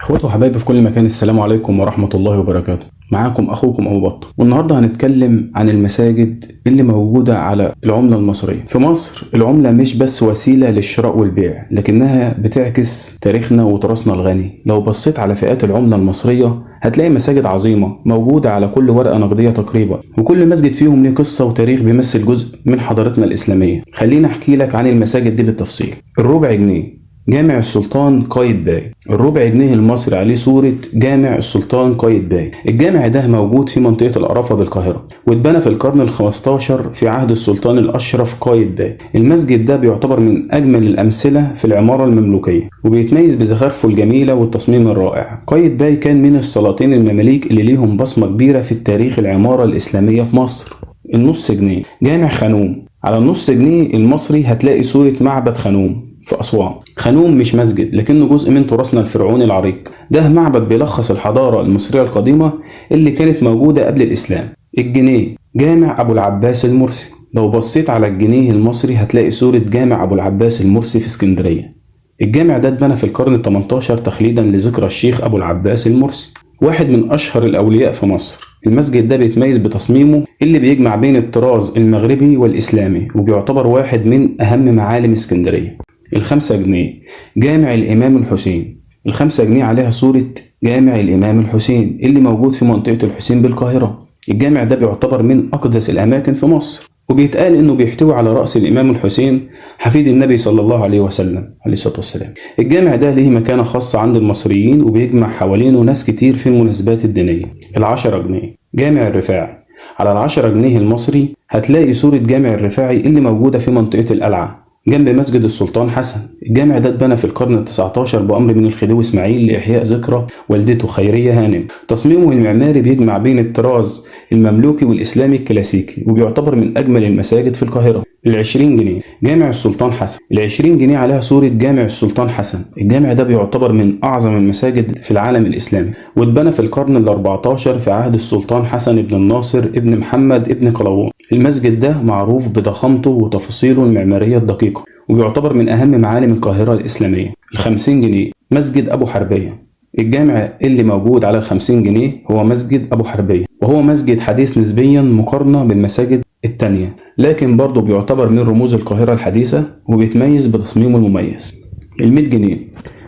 اخواتي وحبايبي في كل مكان، السلام عليكم ورحمة الله وبركاته. معاكم اخوكم ابو بط، والنهارده هنتكلم عن المساجد اللي موجودة على العملة المصرية. في مصر العملة مش بس وسيلة للشراء والبيع، لكنها بتعكس تاريخنا وتراثنا الغني. لو بصيت على فئات العملة المصرية هتلاقي مساجد عظيمة موجودة على كل ورقة نقدية تقريبا، وكل مسجد فيهم ليه قصة وتاريخ بيمثل جزء من حضارتنا الإسلامية. خلينا احكي لك عن المساجد دي بالتفصيل. الربع جنيه جامع السلطان قايتباي. الربع جنيه المصري عليه صورة جامع السلطان قايتباي. الجامع ده موجود في منطقة القرافة بالقاهرة، واتبنى في القرن ال15 في عهد السلطان الأشرف قايتباي. المسجد ده بيعتبر من أجمل الأمثلة في العمارة المملوكية، وبيتميز بزخارفه الجميلة والتصميم الرائع. قايتباي كان من السلاطين المماليك اللي ليهم بصمة كبيرة في التاريخ العمارة الإسلامية في مصر. النص جنيه جامع خانوم. على النص جنيه المصري هتلاقي صورة معبد خانوم في أسوان. خانوم مش مسجد، لكنه جزء من تراثنا الفرعوني العريق. ده معبد بيلخص الحضارة المصرية القديمة اللي كانت موجودة قبل الإسلام. الجنيه جامع أبو العباس المرسي. لو بصيت على الجنيه المصري هتلاقي صورة جامع أبو العباس المرسي في اسكندرية. الجامع ده اتبنى في القرن ال18 تخليدا لذكرى الشيخ أبو العباس المرسي، واحد من أشهر الأولياء في مصر. المسجد ده بيتميز بتصميمه اللي بيجمع بين الطراز المغربي والإسلامي، وبيعتبر واحد من أهم معالم اسكندرية. الخمسة جنيه جامع الإمام الحسين. الخمسة جنيه عليها صورة جامع الإمام الحسين اللي موجود في منطقة الحسين بالقاهرة. الجامع ده بيعتبر من أقدس الأماكن في مصر، وبيتقال إنه بيحتوي على رأس الإمام الحسين حفيد النبي صلى الله عليه وسلم عليه الصلاة والسلام. الجامع ده ليه مكانة خاصة عند المصريين، وبيجمع حوالينه ناس كتير في المناسبات الدينية. العشرة جنيه جامع الرفاعي. على العشرة جنيه المصري هتلاقي صورة جامع الرفاعي اللي موجودة في منطقة القلعة جنب مسجد السلطان حسن. الجامع ده اتبنى في القرن ال19 بأمر من الخديوي إسماعيل لإحياء ذكرى والدته خيرية هانم. تصميمه المعماري بيجمع بين الطراز المملوكي والإسلامي الكلاسيكي، وبيعتبر من أجمل المساجد في القاهرة. ال20 جنيه جامع السلطان حسن. ال20 جنيه عليها صورة جامع السلطان حسن. الجامع ده بيعتبر من أعظم المساجد في العالم الإسلامي، واتبنى في القرن ال14 في عهد السلطان حسن بن الناصر ابن محمد ابن قلاوون. المسجد ده معروف بضخامته وتفاصيله المعمارية الدقيقة، وبيعتبر من أهم معالم القاهرة الإسلامية. ال50 جنيه مسجد أبو حربية. الجامع اللي موجود على ال50 جنيه هو مسجد أبو حربية، وهو مسجد حديث نسبيا مقارنة بالمساجد التانية، لكن برضه بيعتبر من رموز القاهرة الحديثة، وبيتميز بتصميمه المميز. ال100 جنيه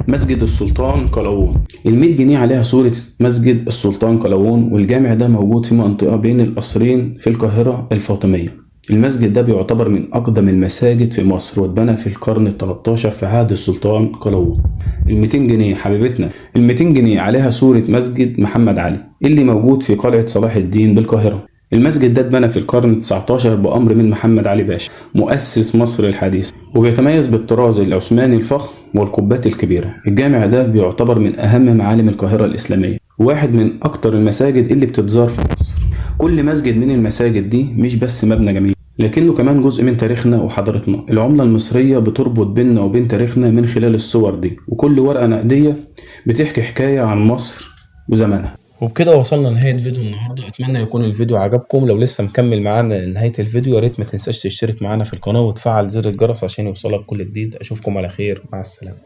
مسجد السلطان قلاوون. ال100 جنيه عليها صورة مسجد السلطان قلاوون، والجامع ده موجود في منطقة بين القصرين في القاهرة الفاطمية. المسجد ده بيعتبر من أقدم المساجد في مصر، واتبنى في القرن ال13 في عهد السلطان قلاوون. ال200 جنيه حبيبتنا. ال200 جنيه عليها صورة مسجد محمد علي اللي موجود في قلعة صلاح الدين بالقاهرة. المسجد ده اتبنى في القرن ال19 بأمر من محمد علي باشا مؤسس مصر الحديثة، وبيتميز بالطراز العثماني الفخم والقبات الكبيرة. الجامع ده بيعتبر من أهم معالم القاهرة الإسلامية، وواحد من أكتر المساجد اللي بتتزار في مصر. كل مسجد من المساجد دي مش بس مبنى جميل، لكنه كمان جزء من تاريخنا وحضارتنا. العملة المصرية بتربط بيننا وبين تاريخنا من خلال الصور دي، وكل ورقة نقدية بتحكي حكاية عن مصر وزمانها. وبكده وصلنا لنهاية فيديو النهاردة. أتمنى يكون الفيديو عجبكم. لو لسه مكمل معانا لنهاية الفيديو يا ريت ما تنساش تشترك معانا في القناة وتفعل زر الجرس عشان يوصلك كل جديد. أشوفكم على خير، مع السلامة.